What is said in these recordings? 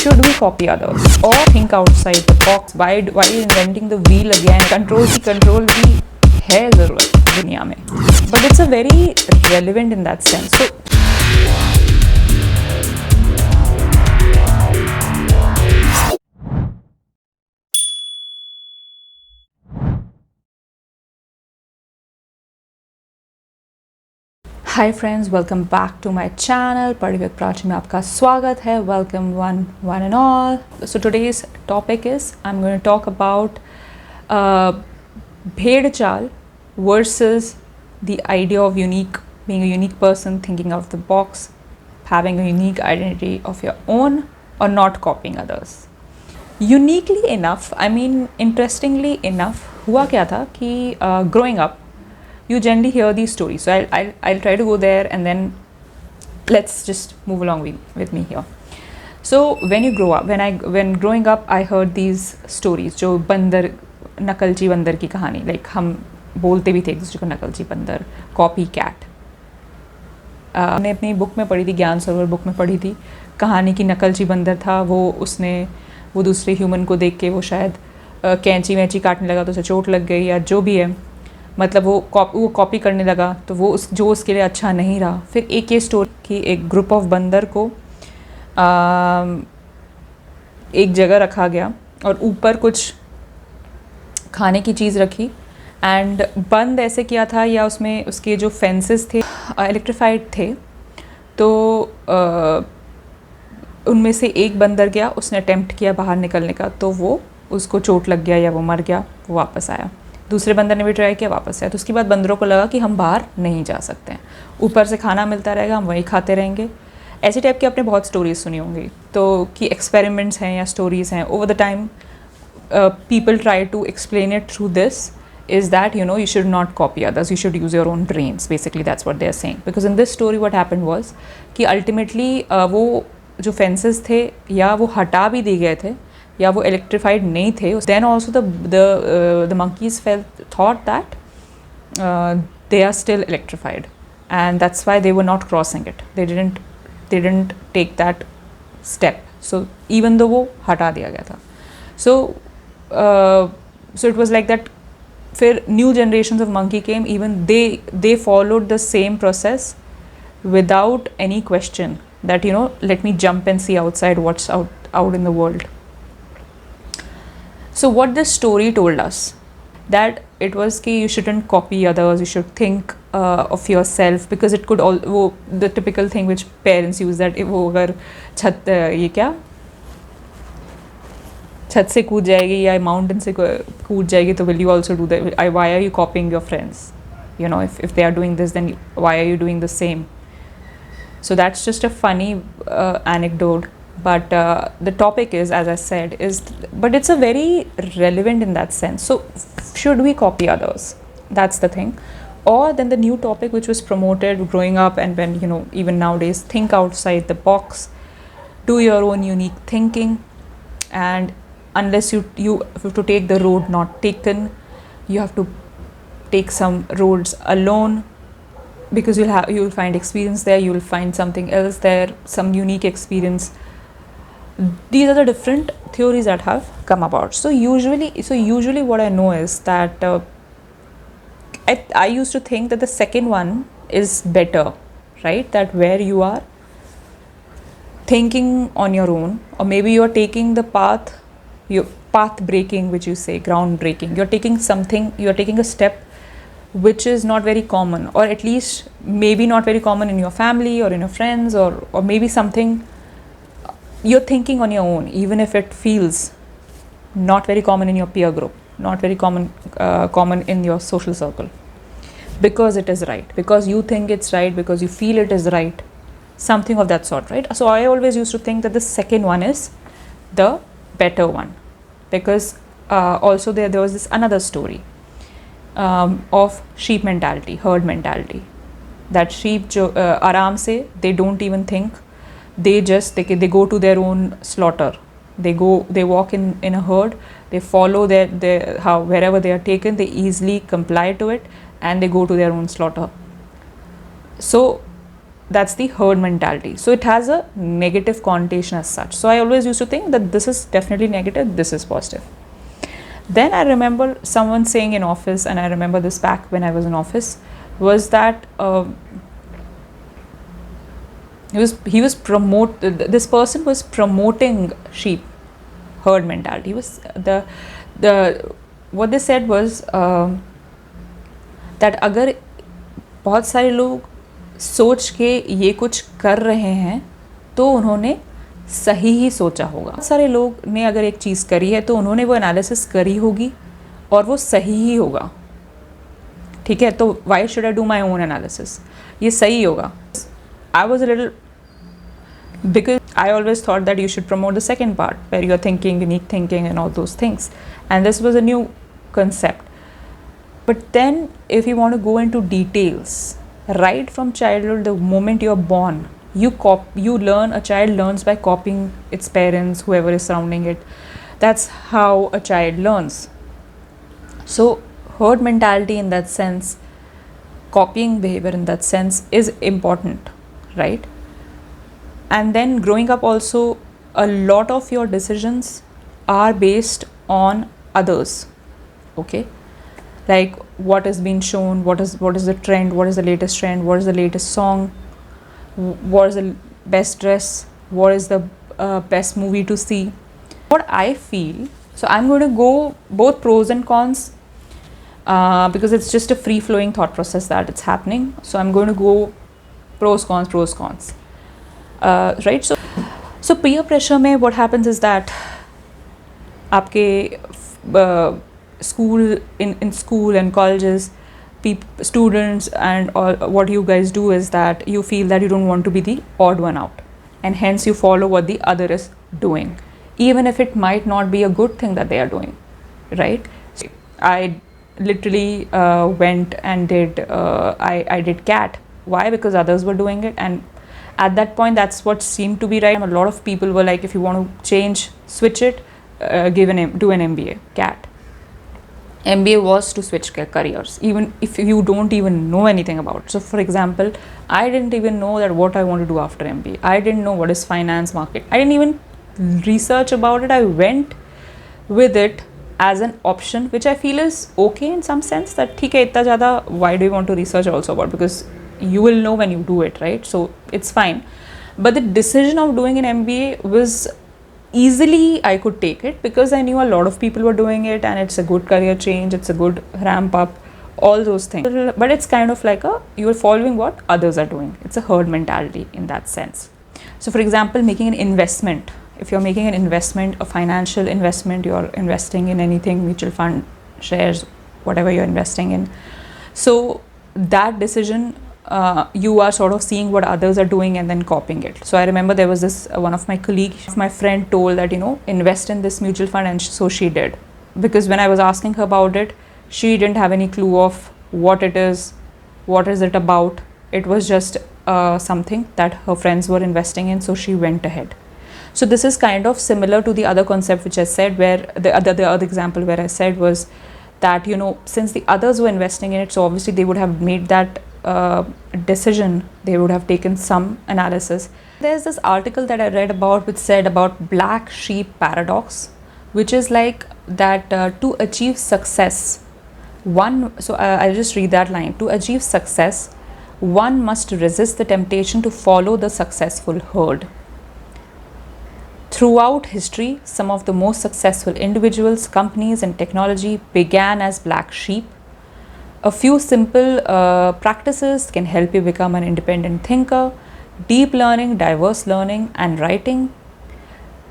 should we copy others or think outside the box? Why inventing the wheel again? control भी है ज़रूरत दुनिया में, but it's a very relevant in that sense. So hi friends, welcome back to my channel पढ़िए with Prachi में आपका स्वागत है. Welcome one and all. So today's topic is I am going to talk about भेड़ चाल versus the idea of being a unique person, thinking out of the box, having a unique identity of your own, or not copying others. Uniquely enough, I mean interestingly enough, हुआ क्या था कि growing up you generally hear these stories. So I'll try to go there and then let's just move along with me here. So when you grow up, when growing up, I heard these stories. जो बंदर, नकलची बंदर की कहानी, like हम बोलते भी थे एक दूसरे को नकलची बंदर, कॉपी कैट. मैंने अपनी बुक में पढ़ी थी, ज्ञान सरोवर बुक में पढ़ी थी कहानी की. नकलची बंदर था वो दूसरे ह्यूमन को देख के वो शायद कैंची वैंची काटने लगा तो उसे चोट लग गई या जो भी है, मतलब वो कॉपी करने लगा तो वो उसके लिए अच्छा नहीं रहा. फिर एक ये स्टोरी कि एक ग्रुप ऑफ बंदर को एक जगह रखा गया और ऊपर कुछ खाने की चीज़ रखी एंड बंद ऐसे किया था, या उसमें उसके जो फेंसेस थे इलेक्ट्रीफाइड थे. तो उनमें से एक बंदर गया, उसने अटेम्प्ट किया बाहर निकलने का, तो वो उसको चोट लग गया या वो मर गया, वो वापस आया. दूसरे बंदर ने भी ट्राई किया, वापस आया. तो उसके बाद बंदरों को लगा कि हम बाहर नहीं जा सकते हैं, ऊपर से खाना मिलता रहेगा, हम वही खाते रहेंगे. ऐसी टाइप की आपने बहुत स्टोरीज सुनी होंगी. तो कि एक्सपेरिमेंट्स हैं या स्टोरीज़ हैं over the time, people try to explain it through this is that you should not copy others, you should use your own brains. Basically that's what they are saying, because in this story what happened was कि ultimately वो जो fences थे या वो हटा भी दिए गए थे या वो electrified नहीं थे. Then also the monkeys thought that they are still electrified, and that's why they were not crossing it. They didn't take that step. So even though वो हटा दिया गया था, so it was like that. फिर new generations of monkey came, even they followed the same process without any question that let me jump and see outside what's out in the world. So what this story told us, that it was कि you shouldn't copy others, you should think of yourself, because it could all वो the typical thing which parents use, that वो अगर छत से कूद जाएगी या mountain से कूद जाएगी तो will you also do that? Why are you copying your friends? If they are doing this, then why are you doing the same? So that's just a funny anecdote, but the topic is, as I said, but it's a very relevant in that sense. So should we copy others? That's the thing. Or then the new topic which was promoted growing up, and when even nowadays, think outside the box, do your own unique thinking, and unless you have to take the road not taken, you have to take some roads alone, because you'll find experience there, you'll find something else there, some unique experience. These are the different theories that have come about. So usually what I know is that I used to think that the second one is better, right? That where you are thinking on your own, or maybe you're taking the path breaking, which you say, ground breaking. You're taking a step which is not very common, or at least maybe not very common in your family or in your friends, or maybe something you're thinking on your own, even if it feels not very common in your peer group, not very common in your social circle, because it is right, because you think it's right, because you feel it is right, something of that sort, right? So I always used to think that the second one is the better one, because also there was this another story of sheep mentality, herd mentality, that sheep आराम से, they don't even think, they go to their own slaughter, they walk in a herd, they follow their wherever they are taken, they easily comply to it, and they go to their own slaughter. So that's the herd mentality. So it has a negative connotation as such. So I always used to think that this is definitely negative, this is positive. Then I remember someone saying in office, and I remember this back when I was in office, was that this person was promoting sheep herd mentality. Was the what they said was that अगर बहुत सारे लोग सोच के ये कुछ कर रहे हैं तो उन्होंने सही ही सोचा होगा. बहुत सारे लोग ने अगर एक चीज़ करी है तो उन्होंने वो एनालिसिस करी होगी और वो सही ही होगा. ठीक है, तो why should I do my own analysis, ये सही होगा. I was a little, because I always thought that you should promote the second part where you're thinking, unique thinking and all those things, and this was a new concept. But then if you want to go into details, right from childhood, the moment you're born, you learn, a child learns by copying its parents, whoever is surrounding it. That's how a child learns. So herd mentality in that sense, copying behavior in that sense is important, right? And then growing up also, a lot of your decisions are based on others, okay? Like what has been shown, what is the trend, what is the latest trend, what is the latest song, what is the best dress, what is the best movie to see. What I feel, so I'm going to go both pros and cons because it's just a free flowing thought process that it's happening. So I'm going to go pros cons. Right, so peer pressure में what happens is that आपके school, in school and colleges, students and all, what you guys do is that you feel that you don't want to be the odd one out, and hence you follow what the other is doing, even if it might not be a good thing that they are doing, right? I literally went and did I did CAT. Why? Because others were doing it, and at that point that's what seemed to be right. A lot of people were like, if you want to change, switch it, do an MBA. CAT. MBA was to switch careers, even if you don't even know anything about it. So for example, I didn't even know that what I want to do after MBA. I didn't know what is finance, market. I didn't even research about it. I went with it as an option, which I feel is okay in some sense, that theek hai, itna zyada, why do you want to research also about, because you will know when you do it, right? So it's fine. But the decision of doing an MBA was easily, I could take it because I knew a lot of people were doing it, and it's a good career change, it's a good ramp up, all those things. But it's kind of like you're following what others are doing. It's a herd mentality in that sense. So for example, making an investment. If you're making an investment, a financial investment, you're investing in anything, mutual fund, shares, whatever you're investing in. So that decision, you are sort of seeing what others are doing and then copying it. So I remember there was this, one of my colleagues, my friend told that, invest in this mutual fund, and so she did. Because when I was asking her about it, she didn't have any clue of what it is it about. It was just something that her friends were investing in, so she went ahead. So this is kind of similar to the other concept which I said, where the other example where I said was that, since the others were investing in it, so obviously they would have made that decision, they would have taken some analysis. There's this article that I read about which said about black sheep paradox, which is like that to achieve success, I'll just read that line. To achieve success, one must resist the temptation to follow the successful herd. Throughout history, some of the most successful individuals, companies and technology began as black sheep. A few simple practices can help you become an independent thinker: deep learning, diverse learning and writing.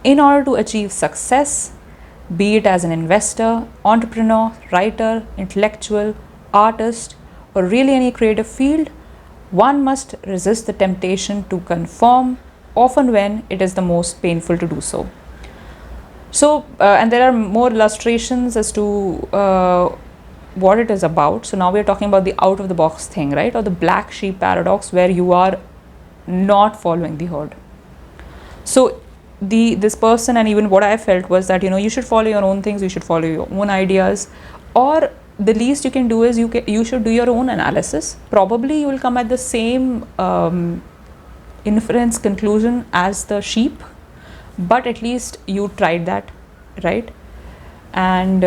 In order to achieve success, be it as an investor, entrepreneur, writer, intellectual, artist, or really any creative field, one must resist the temptation to conform, often when it is the most painful to do so. So, and there are more illustrations as to what it is about. So now we are talking about the out of the box thing, right? Or the black sheep paradox, where you are not following the herd. So this person, and even what I felt was that, you should follow your own things, you should follow your own ideas, or the least you can do is you should do your own analysis. Probably you will come at the same inference conclusion as the sheep, but at least you tried that, right? And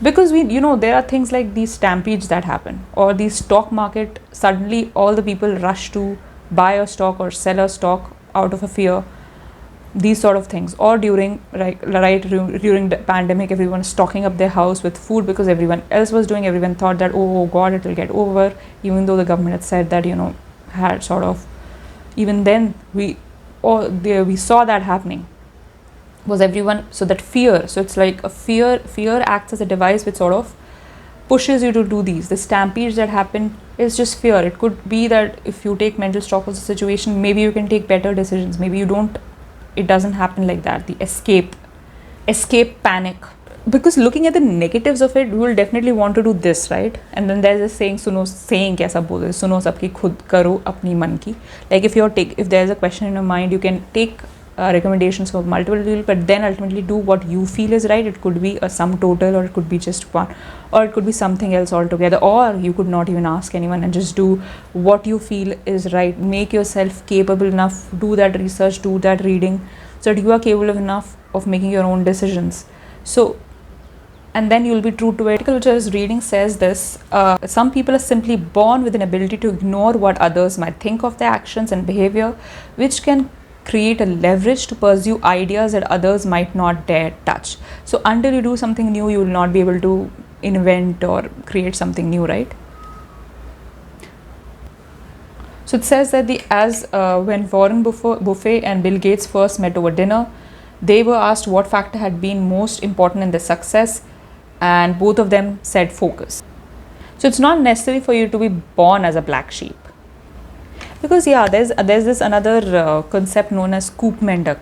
because we, there are things like these stampedes that happen, or the stock market, suddenly all the people rush to buy a stock or sell a stock out of a fear, these sort of things. Or during during the pandemic, everyone stocking up their house with food because everyone else was doing. Everyone thought that, oh god, it will get over, even though the government had said that, had sort of, even then we saw that happening, was everyone. So that fear, so it's like a fear acts as a device which sort of pushes you to do these. The stampedes that happen is just fear. It could be that if you take mental stock of the situation, maybe you can take better decisions, maybe you don't. It doesn't happen like that. The escape panic, because looking at the negatives of it, we will definitely want to do this, right? And then there's a saying, kaisa bole, suno sabki khud karo apni man ki. Like if there's a question in your mind, you can take recommendations for multiple people, but then ultimately do what you feel is right. It could be a sum total, or it could be just one, or it could be something else altogether, or you could not even ask anyone and just do what you feel is right. Make yourself capable enough, do that research, do that reading, so that you are capable enough of making your own decisions. So, and then you'll be true to it. Which I was reading says this: some people are simply born with an ability to ignore what others might think of their actions and behavior, which can create a leverage to pursue ideas that others might not dare touch. So until you do something new, you will not be able to invent or create something new, right? So it says that when Warren Buffett and Bill Gates first met over dinner, they were asked what factor had been most important in their success, and both of them said focus. So it's not necessary for you to be born as a black sheep. Because there's this another concept known as कूप मेंढक,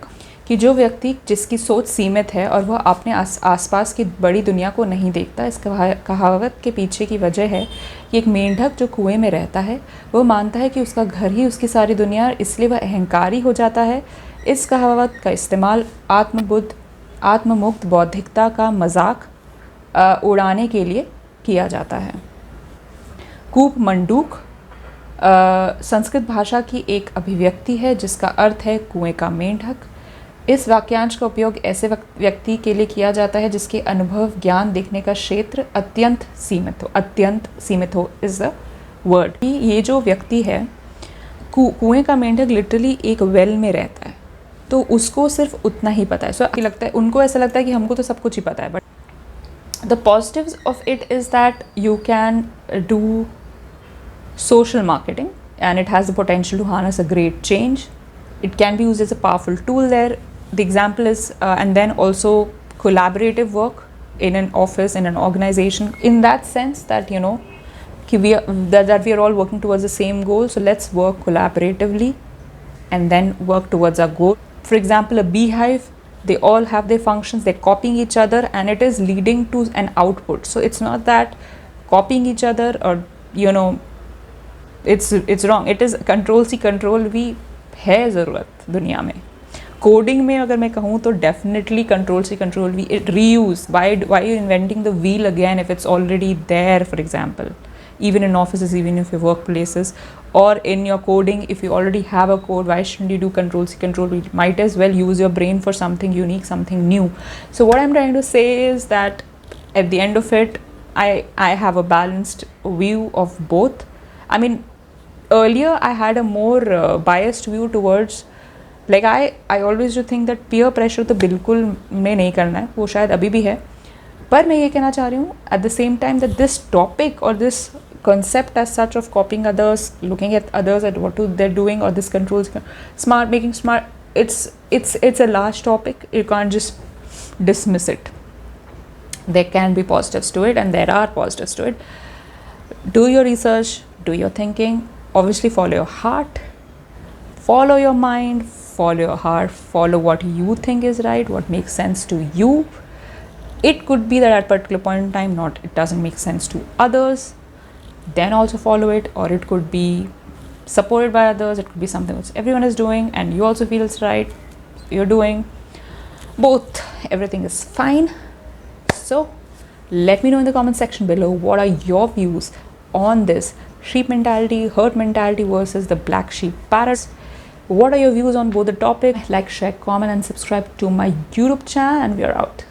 कि जो व्यक्ति जिसकी सोच सीमित है और वह अपने आसपास की बड़ी दुनिया को नहीं देखता, इस कहावत के पीछे की वजह है कि एक मेंढक जो कुएं में रहता है वो मानता है कि उसका घर ही उसकी सारी दुनिया है, इसलिए वह अहंकारी हो जाता है। इस कहावत का इस्तेमाल आत्ममुक्त बौद्धिकता का मजाक उड़ाने के लिए किया जाता है। कूप मंडूक संस्कृत भाषा की एक अभिव्यक्ति है जिसका अर्थ है कुएं का मेंढक। इस वाक्यांश का उपयोग ऐसे व्यक्ति के लिए किया जाता है जिसके अनुभव, ज्ञान, देखने का क्षेत्र अत्यंत सीमित हो इज द वर्ड। ये जो व्यक्ति है, कुएं का मेंढक लिटरली एक वेल में रहता है, तो उसको सिर्फ उतना ही पता है। सो लगता है, उनको ऐसा लगता है कि हमको तो सब कुछ ही पता है, but the positives of it is that you can do social marketing, and it has the potential to harness a great change. It can be used as a powerful tool there. The example is and then also collaborative work in an office, in an organization, in that sense that that we are all working towards the same goal, so let's work collaboratively and then work towards our goal. For example, a beehive, they all have their functions, they're copying each other, and it is leading to an output. So it's not that copying each other or it's wrong. It is control V है ज़रूरत दुनिया में। Coding में अगर मैं कहूँ तो definitely control V, it reuse. Why are you inventing the wheel again if it's already there? For example, even in offices, even if your workplaces, or in your coding, if you already have a code, why shouldn't you do control V? Might as well use your brain for something unique, something new. So what I'm trying to say is that at the end of it, I have a balanced view of both. I mean, earlier I had a more biased view towards, like I always do think that peer pressure तो बिल्कुल में नहीं करना है, वो शायद अभी भी है, पर मैं ये कहना चाह रही हूँ at the same time that this topic or this concept as such of copying others, looking at others at what they're doing, or this controls making smart, it's a large topic. You can't just dismiss it. There can be positives to it, and there are positives to it. Do your research, do your thinking. Obviously follow your heart, follow your mind, follow your heart, follow what you think is right, what makes sense to you. It could be that at a particular point in time it doesn't make sense to others, then also follow it, or it could be supported by others. It could be something which everyone is doing and you also feel it's right, you're doing both. Everything is fine. So let me know in the comment section below what are your views on this sheep mentality, herd mentality versus the black sheep parrots. What are your views on both the topic? Like, share, comment, and subscribe to my YouTube channel, and we are out.